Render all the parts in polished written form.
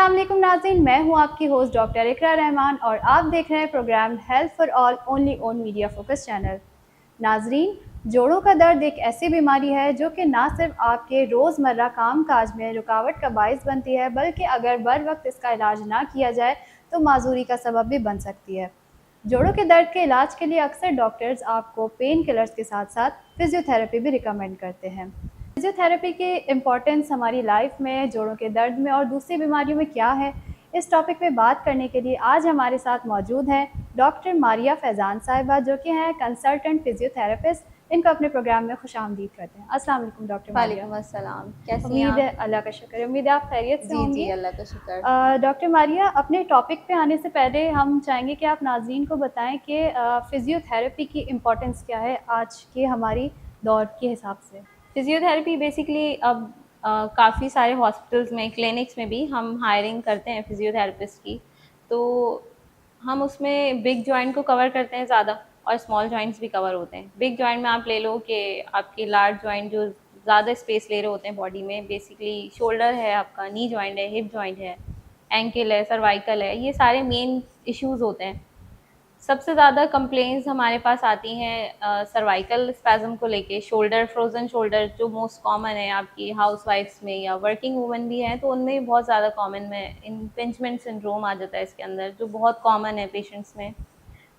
अस्सलाम वालेकुम नाज़रीन, मैं हूं आपकी होस्ट डॉक्टर इकरा रहमान और आप देख रहे हैं program health for all only on media focus channel. नाज़रीन, जोड़ों का दर्द एक ऐसी बीमारी है जो कि ना सिर्फ आपके रोज़मर्रा काम काज में रुकावट का बायस बनती है, बल्कि अगर बर वक्त इसका इलाज ना किया जाए तो माजूरी का सबब भी बन सकती है। जोड़ों के दर्द के इलाज के लिए अक्सर डॉक्टर्स आपको पेन किलर्स के साथ साथ फिजियोथेरेपी भी रिकमेंड करते हैं। फिजियोथेरेपी की इम्पोर्टेंस हमारी लाइफ में, जोड़ों के दर्द में और दूसरी बीमारियों में क्या है, इस टॉपिक पे बात करने के लिए आज हमारे साथ मौजूद हैं डॉक्टर मारिया फैज़ान साहिबा, जो कि हैं कंसल्टेंट फिजियोथेरेपिस्ट। इनको अपने प्रोग्राम में खुशामदीद करते हैं। अस्सलाम वालेकुम डॉक्टर मारिया। वालेकुम अस्सलाम। कैसी हैं उम्मीद है आप? अल्लाह का शुक्र है, उम्मीद है आप खैरियत से जी, होंगी। जी, अल्लाह का शुक्र। डॉक्टर मारिया, अपने टॉपिक पे आने से पहले हम चाहेंगे कि आप नाज़रीन को बताएं कि फिजियोथेरेपी की इम्पोर्टेंस क्या है आज के हमारी दौर के हिसाब से। फ़िज़ियोथेरेपी बेसिकली अब काफ़ी सारे हॉस्पिटल्स में, क्लिनिक्स में भी हम हायरिंग करते हैं फ़िज़ियोथेरेपिस्ट की। तो हम उसमें बिग जॉइंट को कवर करते हैं ज़्यादा और स्मॉल जॉइंट्स भी कवर होते हैं। बिग जॉइंट में आप ले लो कि आपके लार्ज जॉइंट जो ज़्यादा स्पेस ले रहे होते हैं बॉडी में, बेसिकली शोल्डर है आपका, नी जॉइंट है, हिप जॉइंट है, एंकल है, सर्वाइकल है, ये सारे मेन इश्यूज़ होते हैं। सबसे ज़्यादा कंप्लेंट्स हमारे पास आती हैं सर्वाइकल स्पैज़म को लेके, शोल्डर, फ्रोज़न शोल्डर जो मोस्ट कॉमन है आपकी हाउसवाइफ्स में या वर्किंग वूमेन भी हैं, तो उनमें बहुत ज़्यादा कॉमन में इम्पिंजमेंट सिंड्रोम आ जाता है इसके अंदर, जो बहुत कॉमन है पेशेंट्स में।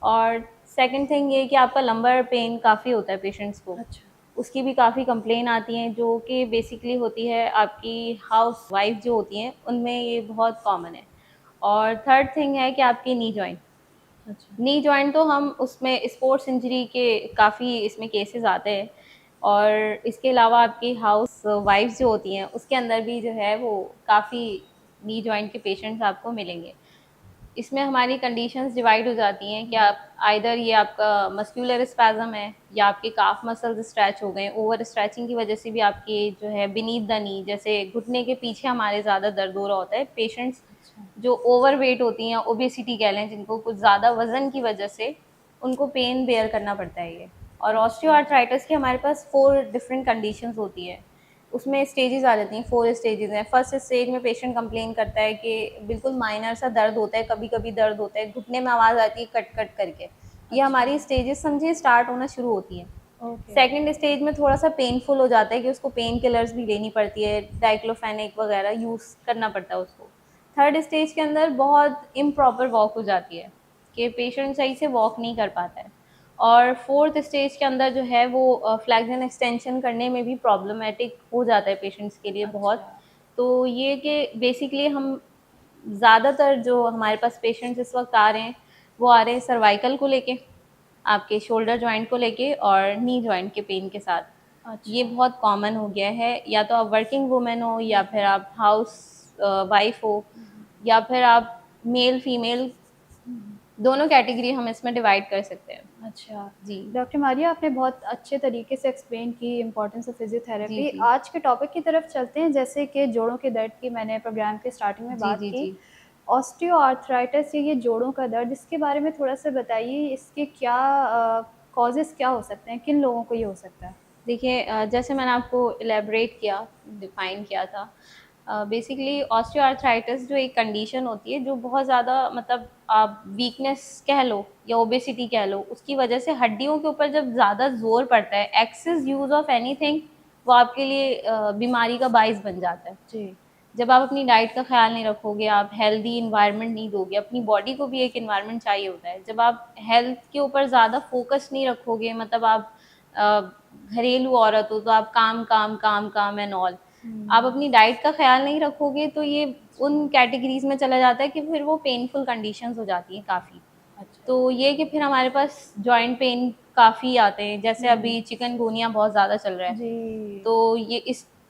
और सेकंड थिंग ये कि आपका लंबर पेन काफ़ी होता है पेशेंट्स को, अच्छा। उसकी भी काफ़ी कंप्लेन आती हैं, जो कि बेसिकली होती है आपकी हाउसवाइफ जो होती हैं, उनमें ये बहुत कॉमन है। और थर्ड थिंग है कि आपकी नी जॉइंट। अच्छा। नी जॉइंट तो हम उसमें स्पोर्ट्स इंजरी के काफ़ी इसमें केसेस आते हैं, और इसके अलावा आपकी हाउस वाइफ्स जो होती हैं उसके अंदर भी जो है वो काफ़ी नी जॉइंट के पेशेंट्स आपको मिलेंगे। इसमें हमारी कंडीशंस डिवाइड हो जाती हैं कि आप आइदर ये आपका मस्कुलर स्पैज़म है या आपके काफ मसल्स स्ट्रेच हो गए, ओवर स्ट्रेचिंग की वजह से भी आपकी जो है बीनीथ द नी, जैसे घुटने के पीछे हमारे ज़्यादा दर्द हो रहा होता है। पेशेंट्स अच्छा। जो ओवर वेट होती हैं, ओबेसिटी कह लें, जिनको कुछ ज़्यादा वज़न की वजह से उनको पेन बेयर करना पड़ता है ये। और अच्छा। ऑस्टियोआर्थराइटिस की हमारे पास 4 डिफरेंट कंडीशंस होती है। उसमें स्टेजेस आ जाती हैं, 4 स्टेजेस हैं। फर्स्ट स्टेज में पेशेंट कंप्लेन करता है कि बिल्कुल माइनर सा दर्द होता है, कभी-कभी दर्द होता है, घुटने में आवाज़ आती है कट-कट करके। ये अच्छा। हमारी स्टेजेस समझिए स्टार्ट होना शुरू होती हैं। ओके। सेकंड स्टेज में थोड़ा-सा पेनफुल हो जाता है कि उसको पेन किलर्स भी लेनी पड़ती है, डाइक्लोफेनेक वगैरह यूज़ करना पड़ता है उसको। थर्ड स्टेज के अंदर बहुत इम्प्रॉपर वॉक हो जाती है कि पेशेंट सही से वॉक नहीं कर पाता है। और फोर्थ स्टेज के अंदर जो है वो फ्लैक्सन एक्सटेंशन करने में भी प्रॉब्लमेटिक हो जाता है पेशेंट्स के लिए बहुत। अच्छा। तो ये कि बेसिकली हम ज़्यादातर जो हमारे पास पेशेंट्स इस वक्त आ रहे हैं, वो आ रहे हैं सर्वाइकल को लेके, आपके शोल्डर जॉइंट को लेके और नी जॉइंट के पेन के साथ। ये अच्छा। बहुत कॉमन हो गया है, या तो आप वर्किंग वुमेन हो या फिर आप हाउस वाइफ हो या फिर आप मेल फीमेल, दोनों कैटेगरी हम इसमें डिवाइड कर सकते हैं। अच्छा। जी, डॉक्टर मारिया, आपने बहुत अच्छे तरीके से एक्सप्लेन की इम्पोर्टेंस ऑफ जी, फिजियोथेरेपी। जी। आज के टॉपिक की तरफ चलते हैं। जैसे कि जोड़ों के दर्द की मैंने प्रोग्राम के स्टार्टिंग में जी, बात जी, की। जी। ऑस्टियोआर्थराइटिस या ये जोड़ों का दर्द, इसके बारे में थोड़ा सा बताइए। इसके क्या कॉजेज़ क्या हो सकते हैं, किन लोगों को ये हो सकता है? देखिए जैसे मैंने आपको इलैबोरेट किया, डिफ़ाइन किया था, बेसिकली ऑस्टियोआर्थराइटिस जो एक कंडीशन होती है जो बहुत ज़्यादा, मतलब आप वीकनेस कह लो या ओबेसिटी कह लो, उसकी वजह से हड्डियों के ऊपर जब ज़्यादा ज़ोर पड़ता है, एक्सेस यूज़ ऑफ एनीथिंग, वो आपके लिए बीमारी का बाइस बन जाता है। जी। जब आप अपनी डाइट का ख़्याल नहीं रखोगे, आप हेल्दी एनवायरनमेंट नहीं दोगे, अपनी बॉडी को भी एक एनवायरनमेंट चाहिए होता है। जब आप हेल्थ के ऊपर ज़्यादा फ़ोकस नहीं रखोगे, मतलब आप अ, घरेलू औरत हो तो आप काम, काम, काम, काम एंड ऑल। आप हुँ। अपनी डाइट का ख़्याल नहीं रखोगे तो ये अच्छा। उन कैटेगरीज़ में चला जाता है कि फिर वो पेनफुल कंडीशंस हो जाती हैं काफ़ी। अच्छा। तो ये कि फिर हमारे पास जॉइंट पेन काफ़ी आते हैं, जैसे हुँ। अभी चिकनगुनिया बहुत ज़्यादा चल रहा है। जी। तो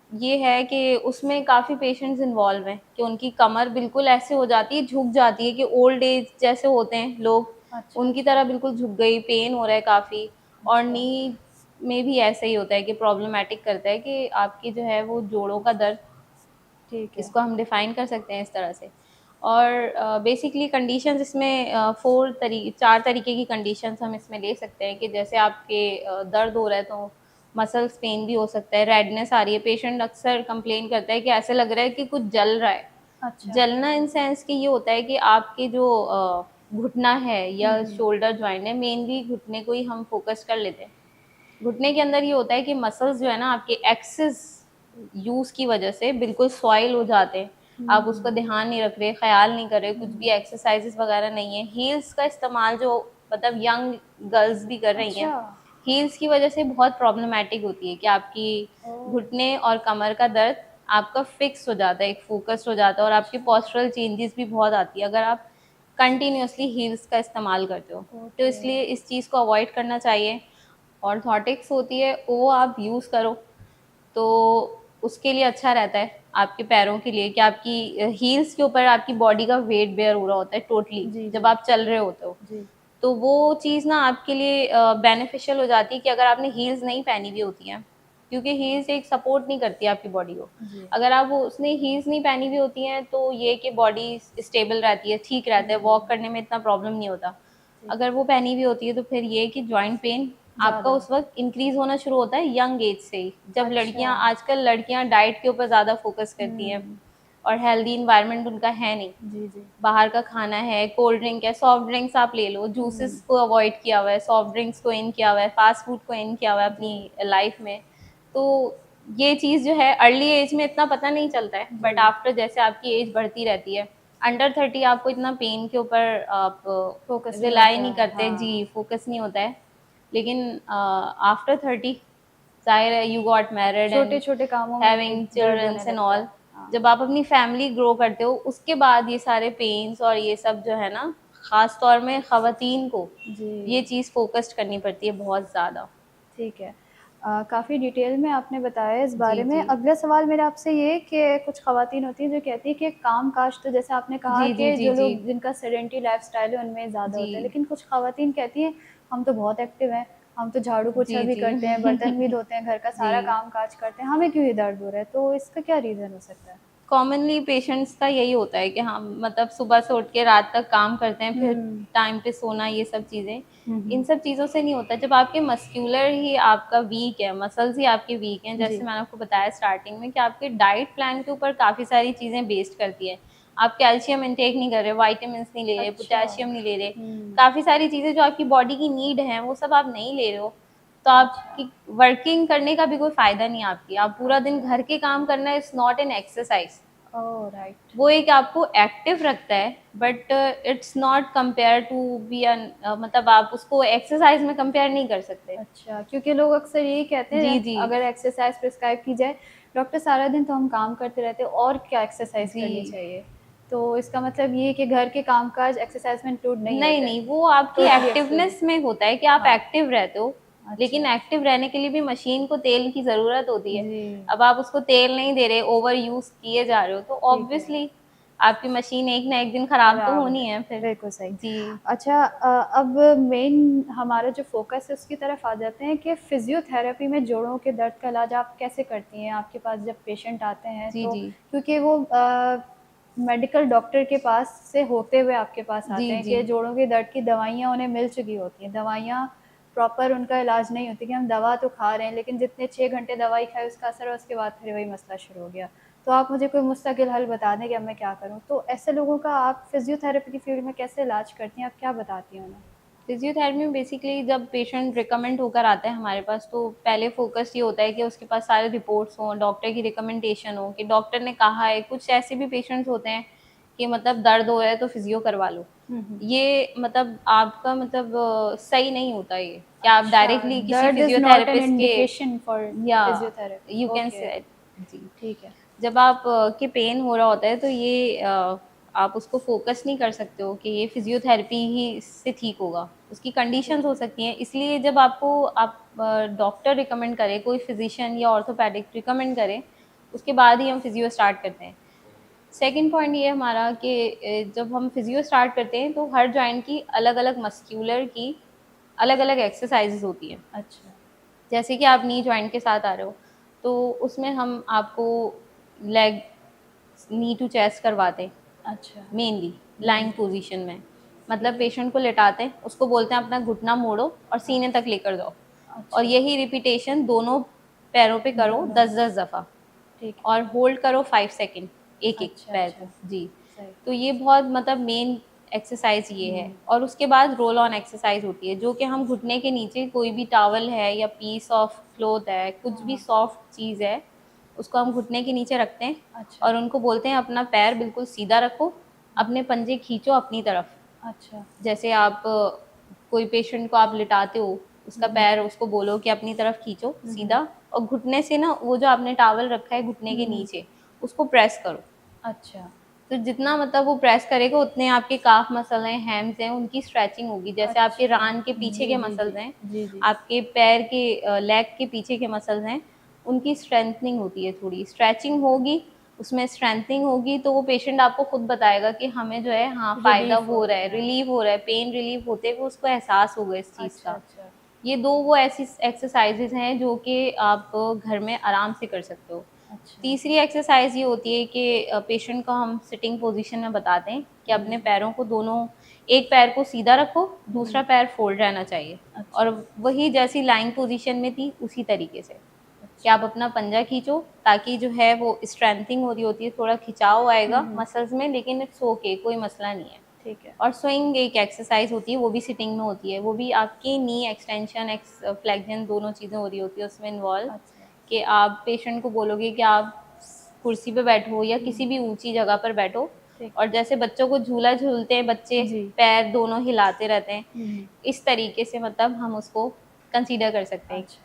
ये है कि उसमें काफ़ी पेशेंट्स इन्वॉल्व हैं कि उनकी कमर बिल्कुल ऐसे हो जाती है, झुक जाती है कि ओल्ड एज जैसे होते हैं लोग, अच्छा। उनकी अच्छा। तरह बिल्कुल झुक गई, पेन हो रहा है काफ़ी। और अच्छा। नी में भी ऐसा ही होता है कि प्रॉब्लमैटिक करता है कि आपकी जो है वो जोड़ों का दर्द, ठीक है। इसको हम डिफ़ाइन कर सकते हैं इस तरह से। और बेसिकली कंडीशंस इसमें 4 तरीके की कंडीशंस हम इसमें ले सकते हैं कि जैसे आपके दर्द हो रहा है तो मसल्स पेन भी हो सकता है, रेडनेस आ रही है, पेशेंट अक्सर कंप्लेन करता है कि ऐसे लग रहा है कि कुछ जल रहा है। अच्छा। जलना इन सेंस कि ये होता है कि आपके जो घुटना है या हम्म। शोल्डर जॉइंट है, मेनली घुटने को ही हम फोकस कर लेते हैं। घुटने के अंदर ये होता है कि मसल्स जो है ना आपके एक्सेस यूज की वजह से बिल्कुल सॉइल हो जाते हैं। आप उसका हम्म। ध्यान नहीं रख रहे, ख्याल नहीं कर रहे, कुछ भी हम्म। एक्सरसाइजेस वगैरह नहीं है। हील्स का इस्तेमाल जो मतलब यंग गर्ल्स भी कर रही हैं, अच्छा। हील्स की वजह से बहुत प्रॉब्लमेटिक होती है कि आपकी ओ। घुटने और कमर का दर्द आपका फिक्स हो जाता है, एक फोकस्ड हो जाता है, और आपकी अच्छा। पोस्चरल चेंजेस भी बहुत आती है अगर आप कंटिन्यूअसली हील्स का इस्तेमाल करते हो। तो ओके। इसलिए इस चीज़ को अवॉइड करना चाहिए। ऑर्थोटिक्स होती है वो आप यूज़ करो तो उसके लिए अच्छा रहता है आपके पैरों के लिए कि आपकी हील्स के ऊपर आपकी बॉडी का वेट बेयर हो रहा होता है टोटली जी जब जी। आप चल रहे होते हो। जी। तो वो चीज़ ना आपके लिए बेनिफिशियल हो जाती है कि अगर आपने हील्स नहीं पहनी हुई होती हैं, क्योंकि हील्स एक सपोर्ट नहीं करती आपकी बॉडी को। जी। अगर आप वो उसने हील्स नहीं पहनी हुई होती हैं तो ये कि बॉडी स्टेबल रहती है, ठीक रहता है, वॉक करने में इतना प्रॉब्लम नहीं होता। ठीक अगर है। वो पहनी हुई होती है तो फिर ये कि जॉइंट पेन आपका ज़्यादा। उस वक्त इंक्रीज होना शुरू होता है यंग एज से ही, जब अच्छा। लड़कियां आजकल लड़कियां डाइट के ऊपर ज़्यादा फोकस करती हैं हम्म। और हेल्दी इन्वायरमेंट उनका है नहीं। जी जी। बाहर का खाना है, कोल्ड ड्रिंक है, सॉफ्ट ड्रिंक्स आप ले लो, जूसेस हम्म। को अवॉइड किया हुआ है, सॉफ्ट ड्रिंक्स को इन किया हुआ है, फास्ट फूड को इन किया हुआ है जी अपनी लाइफ में। तो ये चीज़ जो है अर्ली एज में इतना पता नहीं चलता है, जी। बट आफ्टर जैसे आपकी एज बढ़ती रहती है, अंडर 30 आपको इतना पेन के ऊपर आप फोकस नहीं रिलाई होता नहीं है, करते जी, हाँ। फोकस नहीं होता है। लेकिन आफ्टर 30 ज़ाहिर है यू गॉट मैरिड छोटे एंड छोटे कामों में भी हैविंग दर्द होने चिल्ड्रंस एंड लगता ऑल, है, हाँ। जब आप अपनी फैमिली ग्रो करते हो उसके बाद ये सारे पेन्स और ये सब जो है ना, ख़ास तौर में ख़वातीन को जी। ये चीज़ फ़ोकस्ड करनी पड़ती है बहुत ज़्यादा। ठीक है। काफ़ी डिटेल में आपने बताया इस जी, बारे में। जी। अगला सवाल मेरा आपसे ये कि कुछ ख़वातीन होती हैं जो कहती हैं कि काम-काज तो जैसे आपने कहा जी, जी, कि जी, जो जी। लोग जिनका सेडेंटरी लाइफ़स्टाइल है उनमें ज़्यादा जी। होता है, लेकिन कुछ ख़वातीन कहती हैं हम तो बहुत एक्टिव हैं, हम तो झाड़ू-पोछा जी, भी जी। करते हैं, बर्तन भी धोते हैं, घर का जी। सारा काम-काज करते हैं, हमें क्यों ये दर्द हो रहा है? तो इसका क्या रीज़न हो सकता है? कॉमनली पेशेंट्स का यही होता है कि हम मतलब सुबह से उठ के रात तक काम करते हैं, फिर हुँ। टाइम पे सोना, ये सब चीज़ें। हुँ, इन हुँ। सब चीज़ों से नहीं होता, जब आपके मस्क्यूलर ही आपका वीक है, मसल्स ही आपके वीक हैं, जी। जैसे मैंने आपको बताया स्टार्टिंग में कि आपके डाइट प्लान के ऊपर काफ़ी सारी चीज़ें बेस्ड करती है। आप कैल्शियम इनटेक नहीं कर रहे, विटामिन्स नहीं ले रहे, अच्छा। पोटेशियम नहीं ले रहे, हुँ। काफ़ी सारी चीज़ें जो आपकी बॉडी की नीड हैं, वो सब आप नहीं ले रहे हो, तो अच्छा। आपकी वर्किंग करने का भी कोई फ़ायदा नहीं है आपकी। आप पूरा दिन अच्छा। घर के काम करना is not an exercise. Oh! Right. वो एक आपको एक्टिव रखता है, but it's not compare to be an मतलब आप उसको एक्सरसाइज में कंपेयर नहीं कर सकते। अच्छा, क्योंकि लोग अक्सर यही कहते जी, हैं जी। अगर एक्सरसाइज़ प्रिस्क्राइब की जाए, डॉक्टर सारा दिन तो हम काम करते रहते हैं और क्या एक्सरसाइज़ जी। करनी चाहिए? तो इसका मतलब ये है कि घर के कामकाज एक्सरसाइज़ में इंक्लूड नहीं नहीं, होते हैं, नहीं, वो आपकी टोटली एक्सक्लूडेड। एक्टिवनेस में होता है कि आप हाँ। एक्टिव रहते हो, लेकिन अच्छा। एक्टिव रहने के लिए भी मशीन को तेल की ज़रूरत होती है। जी। अब आप उसको तेल नहीं दे रहे, ओवर यूज़ किए जा रहे हो, तो ठीक है। ऑब्वियसली आपकी मशीन एक ना एक दिन खराब तो खराब हो होनी है जाएगी, फिर। बिल्कुल सही। जी। अच्छा, अब मेन हमारा जो फ़ोकस है उसकी तरफ आ जाते हैं कि फ़िज़ियोथेरेपी में जोड़ों के दर्द का इलाज आप कैसे करती हैं? आपके पास जब पेशेंट आते हैं जी, तो जी। क्योंकि वो मेडिकल डॉक्टर के पास से होते हुए आपके पास जी, आते हैं जी। कि जोड़ों के दर्द की दवाइयाँ उन्हें मिल चुकी होती हैं। दवाइयाँ प्रॉपर उनका इलाज नहीं होती कि हम दवा तो खा रहे हैं, लेकिन जितने 6 घंटे दवाई खाई उसका असर है, उसके बाद फिर वही मसला शुरू हो गया। तो आप मुझे कोई मुस्तकिल हल बता दें कि अब मैं क्या करूँ? तो ऐसे लोगों का आप फ़िज़ियोथेरेपी की फ़ील्ड में कैसे इलाज करती हैं? आप क्या बताती हैं उन्हें? फिजियोथेरेपी में बेसिकली जब पेशेंट रिकमेंड होकर आता है हमारे पास, तो पहले फोकस ये होता है कि उसके पास सारे रिपोर्ट्स हों, डॉक्टर की रिकमेंडेशन हो कि डॉक्टर ने कहा है। कुछ ऐसे भी पेशेंट्स होते हैं कि मतलब दर्द हो रहा है तो फिजियो करवा लो। हुँ, हुँ। ये मतलब आपका मतलब सही नहीं होता ये कि आप अच्छा, डायरेक्टली किसी दर्द इज़ नॉट एन फिजियोथेरेपिस्ट के इंडिकेशन फॉर या फ़िज़ियोथेरेपी। यू कैन ओके, से जी। ठीक है। जब आप के पेन हो रहा होता है तो ये आप उसको फ़ोकस नहीं कर सकते हो कि ये फ़िज़ियोथेरेपी ही इससे ठीक होगा। उसकी ठीक कंडीशंस हो है। सकती हैं, इसलिए जब आपको आप डॉक्टर रिकमेंड करे, कोई फ़िज़िशियन या ऑर्थोपेडिक रिकमेंड करे, उसके बाद ही हम फ़िज़ियो स्टार्ट करते हैं। सेकंड पॉइंट ये है हमारा कि जब हम फ़िज़ियो स्टार्ट करते हैं तो हर जॉइंट की अलग-अलग मस्क्यूलर की अलग-अलग एक्सरसाइज़ेज़ होती हैं। अच्छा। जैसे कि आप नी जॉइंट के साथ आ रहे हो, तो उसमें हम आपको लेग नी टू चेस्ट करवाते हैं, अच्छा। मेनली हुँ, लाइंग हुँ। पोजीशन में। ठीक मतलब है। पेशेंट को लिटाते हैं, उसको बोलते हैं अपना घुटना मोड़ो और हाँ। सीने तक लेकर जाओ, और अच्छा। यही रिपीटेशन दोनों पैरों पे करो दोनों में। 10-10 दफ़ा ठीक है। और होल्ड करो 5 सेकंड। एक एक अच्छा, पैर अच्छा। को जी। सही। तो ये बहुत मतलब मेन एक्सरसाइज ये है। और उसके बाद रोल ऑन एक्सरसाइज होती है, जो कि हम घुटने के नीचे कोई भी टॉवल है या पीस ऑफ क्लॉथ है, कुछ भी हाँ। सॉफ्ट चीज़ है, उसको हम घुटने के नीचे रखते हैं अच्छा, और उनको बोलते हैं अपना पैर बिल्कुल सीधा रखो, अपने पंजे खींचो अपनी तरफ। अच्छा। जैसे आप कोई पेशेंट को आप लिटाते हो, उसका पैर उसको बोलो कि अपनी तरफ खींचो सीधा, और घुटने से ना वो जो आपने टॉवल रखा है घुटने के नीचे, उसको प्रेस करो। अच्छा, तो जितना मतलब वो प्रेस करेगा उतने आपके काफ मसल हैं, हैम्स हैं, उनकी स्ट्रेचिंग होगी। जैसे आपके अच्छा। रान के पीछे जी, के जी, मसल्स जी। हैं, जी, जी। आपके पैर के लेग के पीछे के मसल्स हैं, उनकी स्ट्रेंथनिंग होती है थोड़ी। स्ट्रेचिंग होगी, उसमें स्ट्रेंथनिंग होगी, तो वो पेशेंट आपको खुद बताएगा कि हमें जो है हाँ, फ़ायदा रिलीफ़ हो हो रहा रहा है, है। रिलीव हो रहा है, पेन रिलीव होते हुए उसको एहसास होगा इस चीज़ अच्छा, का। अच्छा। ये 2 वो ऐसी एक्सरसाइज़ेज़ हैं जो कि आप घर में आराम से कर सकते हो। अच्छा। तीसरी एक्सरसाइज़ ये होती है कि पेशेंट को हम सिटिंग पोज़ीशन में बताते हैं कि अपने पैरों को दोनों, एक पैर को सीधा रखो, दूसरा पैर फ़ोल्ड रहना चाहिए, और अच्छा, वही जैसी लाइंग पोज़ीशन में थी उसी तरीके से, कि अच्छा। आप अपना पंजा खींचो ताकि जो है वो स्ट्रेंथिंग हो रही होती है, थोड़ा खिंचाव आएगा मसल्स में, लेकिन इट्स ओके, कोई मसला नहीं है। ठीक है। और स्विंग एक एक्सरसाइज होती है, वो भी सिटिंग में होती है, वो भी आपकी नी एक्सटेंशन फ्लेक्जन दोनों चीज़ें हो रही होती है उसमें इन्वॉल्व, अच्छा। कि आप पेशेंट को बोलोगे कि आप कुर्सी पे बैठो या किसी भी ऊंची जगह पर बैठो, ठीक और है। जैसे बच्चों को झूला झूलते हैं बच्चे, जी। पैर दोनों हिलाते रहते हैं, हुँ। इस तरीके से मतलब हम उसको कंसीडर कर सकते हैं। अच्छा,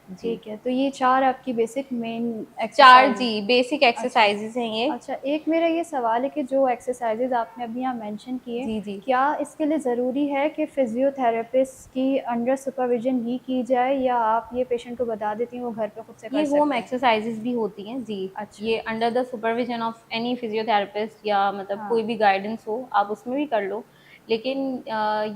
जी, ठीक है। तो ये 4 आपकी बेसिक मेन 4 एक्सरसाइज़ जी हैं। बेसिक अच्छा। एक्सरसाइजेज हैं ये। अच्छा, एक मेरा ये सवाल है कि जो एक्सरसाइज़ेज़ आपने अभी यहाँ मेंशन किए, जी, जी। क्या इसके लिए ज़रूरी है कि फ़िज़ियोथेरेपिस्ट की अंडर सुपरविज़न ही की जाए या आप ये पेशेंट को बता देती हैं, वो घर पे खुद से ये कर होम सकता है? एक्सरसाइजेज़ भी होती हैं, जी। अच्छा, ये under the supervision of any physiotherapist या मतलब कोई हाँ। भी गाइडेंस हो, आप उसमें भी कर लो। लेकिन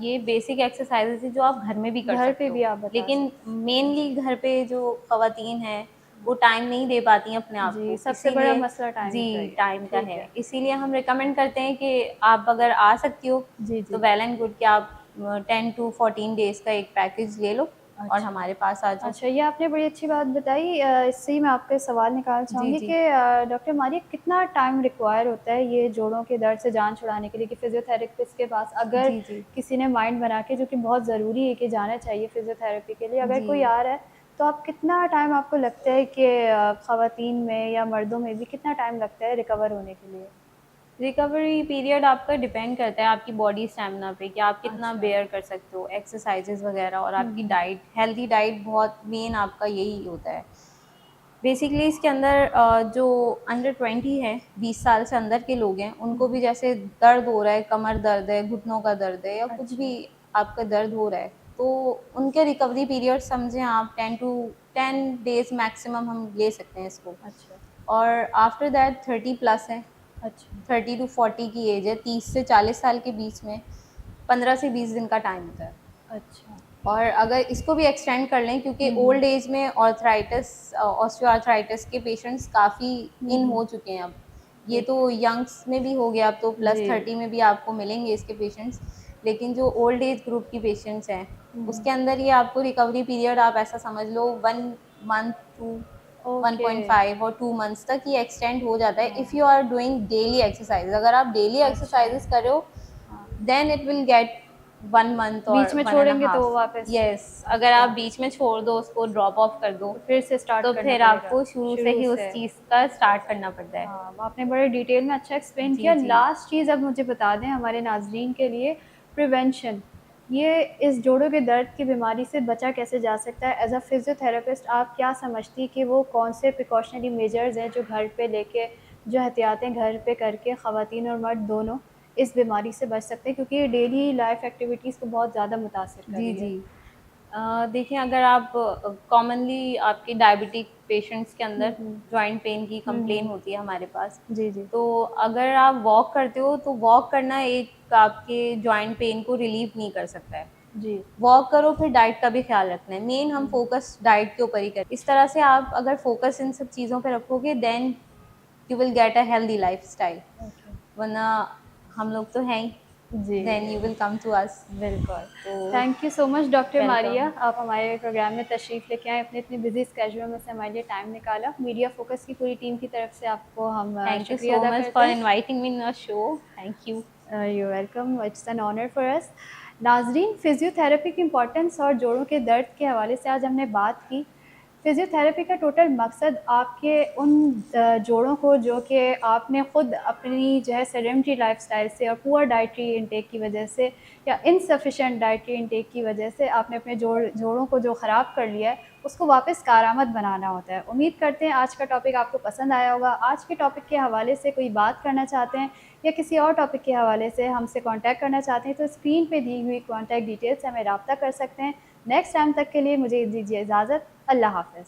ये बेसिक एक्सरसाइजेज़ हैं जो आप घर में भी कर घर सकते पे हो। भी आप बता लेकिन सकते हैं। अच्छा, मेनली घर पे जो ख़वातीन हैं, वो टाइम नहीं दे पाती हैं अपने आप जी, को, सबसे बड़ा इसीलिए मसला टाइम का ही जी, है। टाइम का ठीक है। है। इसीलिए हम रिकमेंड करते हैं कि आप अगर आ सकती हो, जी, तो जी। वेल एंड गुड कि आप 10 टू 14 डेज़ का एक पैकेज ले लो और अच्छा। हमारे पास आ जाओ। अच्छा, ये आपने बड़ी अच्छी बात बताई। इससे ही मैं आपका सवाल निकालना जी, चाहूँगी जी। कि डॉक्टर मारिया कितना टाइम रिक्वायर होता है ये जोड़ों के दर्द से जान छुड़ाने के लिए कि फ़िज़ियोथेरेपिस्ट के पास अगर जी, जी। किसी ने माइंड बना के जो कि बहुत ज़रूरी है कि जाना चाहिए फ़िज़ियोथेरेपी के लिए, अगर जी। कोई आ रहा है, तो आप कितना टाइम आपको लगता है कि ख़वातीन में या मर्दों में भी कितना टाइम लगता है रिकवर होने के लिए? रिकवरी पीरियड आपका डिपेंड करता है आपकी बॉडी स्टैमिना पे कि आप कितना अच्छा। बेयर कर सकते हो, एक्सरसाइजेज वगैरह और हुँ, आपकी हुँ। डाइट, हेल्दी डाइट बहुत मेन आपका यही होता है। बेसिकली इसके अंदर जो अंडर 20 है, 20 साल से अंदर के लोग हैं, हुँ, उनको भी हुँ। जैसे दर्द हो रहा है, कमर दर्द है, घुटनों का दर्द है या कुछ भी अच्छा। आपका दर्द हो रहा है, तो उनके रिकवरी पीरियड समझें आप 10 डेज़ मैक्सिमम हम ले सकते हैं इसको। अच्छा, और आफ्टर दैट 30 प्लस है, अच्छा, 30 टू 40 की एज है, 30 से 40 साल के बीच में 15 से 20 दिन का टाइम होता है। अच्छा। और अगर इसको भी एक्सटेंड कर लें, क्योंकि हुँ, हुँ। ओल्ड एज में ऑर्थराइटिस ऑस्टियोआर्थराइटिस के पेशेंट्स काफ़ी हुँ, इन हो हुँ। चुके हैं अब। ये ठीक तो है। यंग्स में भी हो गया, अब तो प्लस जी। 30 में भी आपको मिलेंगे इसके पेशेंट्स। लेकिन जो ओल्ड एज ग्रुप की पेशेंट्स हैं, हुँ, हुँ। उसके अंदर ये आपको रिकवरी पीरियड आप ऐसा समझ लो 1 मंथ टू ओके। 1.5 और 2 मंथ्स तक ये एक्सटेंड हो जाता है इफ़ हाँ। You are doing daily exercise. अगर आप डेली अच्छा। एक्सरसाइजेस कर रहे हो, हाँ। Then it will get 1 month बीच और में 1 एंड अ छोड़ेंगे तो वो हाफ। वापस यस, अगर आप अच्छा, बीच में छोड़ दो, उसको ड्रॉप ऑफ कर दो, तो फिर से स्टार्ट तो करना फिर पड़ेगा, आपको शुरू से शुरू ही उस से। चीज़ का स्टार्ट करना पड़ता है। हाँ, आपने बड़े डिटेल में अच्छा एक्सप्लेन जी, किया। जी। लास्ट चीज़ अब मुझे बता दें हमारे नाज़रीन के लिए प्रिवेंशन। ये इस जोड़ों के दर्द की बीमारी से बचा कैसे जा सकता है? एज़ अ फ़िज़ियोथेरेपिस्ट आप क्या समझती कि वो कौन से प्रिकॉशनरी मेजर्स हैं जो घर पे लेके जो एहतियातें घर पे करके ख़वातीन और मर्द दोनों इस बीमारी से बच सकते हैं? क्योंकि ये डेली लाइफ़ एक्टिविटीज़ को बहुत ज़्यादा मुतासिर कर जी, रही है। जी। देखिए, अगर आप कॉमनली आपके डायबिटिक पेशेंट्स के हुँ, अंदर हुँ। जॉइंट पेन की हुँ, कंप्लेन हुँ। होती है हमारे पास। जी, जी। तो अगर आप वॉक करते हो, तो वॉक करना एक आपके जॉइंट पेन को रिलीव नहीं कर सकता है। जी। वॉक करो, फिर डाइट का भी ख़्याल रखना है। मेन हम हुँ। फ़ोकस डाइट के ऊपर ही करें। इस तरह से आप अगर फ़ोकस इन सब चीज़ों पे रखोगे, then you will get a healthy lifestyle. Okay. वरना हम लोग तो हैं ही, जी, then you will come to us. बिल्कुल। तो thank you so much doctor welcome. Maria, आप हमारे प्रोग्राम में तशरीफ़ लेके आए, अपने इतने बिज़ी स्केड्यूल में से हमारे लिए टाइम निकाला। मीडिया फ़ोकस की पूरी टीम की तरफ से आपको हम थैंक यू शुक्रिया सो अदा मच करते फॉर हैं। Inviting me in your show. Thank you. You welcome, it's an honour for us. नाज़रीन, फ़िज़ियोथेरेपी की इम्पोर्टेंस और जोड़ों के दर्द के हवाले से आज हमने बात की। फ़िज़ियोथेरेपी का टोटल मकसद आपके उन जोड़ों को जो कि आपने ख़ुद अपनी जो है सेडेंटरी लाइफ़स्टाइल से और पुअर डाइटरी इंटेक की वजह से या इनसफिशिएंट डाइटरी इंटेक की वजह से आपने अपने जोड़ों को जो ख़राब कर लिया है, उसको वापस कारआमद बनाना होता है। उम्मीद करते हैं आज का टॉपिक आपको पसंद आया होगा। आज के टॉपिक के हवाले से कोई बात करना चाहते हैं या किसी और टॉपिक के हवाले से हमसे कॉन्टैक्ट करना चाहते हैं तो स्क्रीन पे दी हुई कॉन्टैक्ट डिटेल से हमें रब्ता कर सकते हैं। नेक्स्ट टाइम तक के लिए मुझे दीजिए इजाज़त। अल्लाह हाफ़िज़।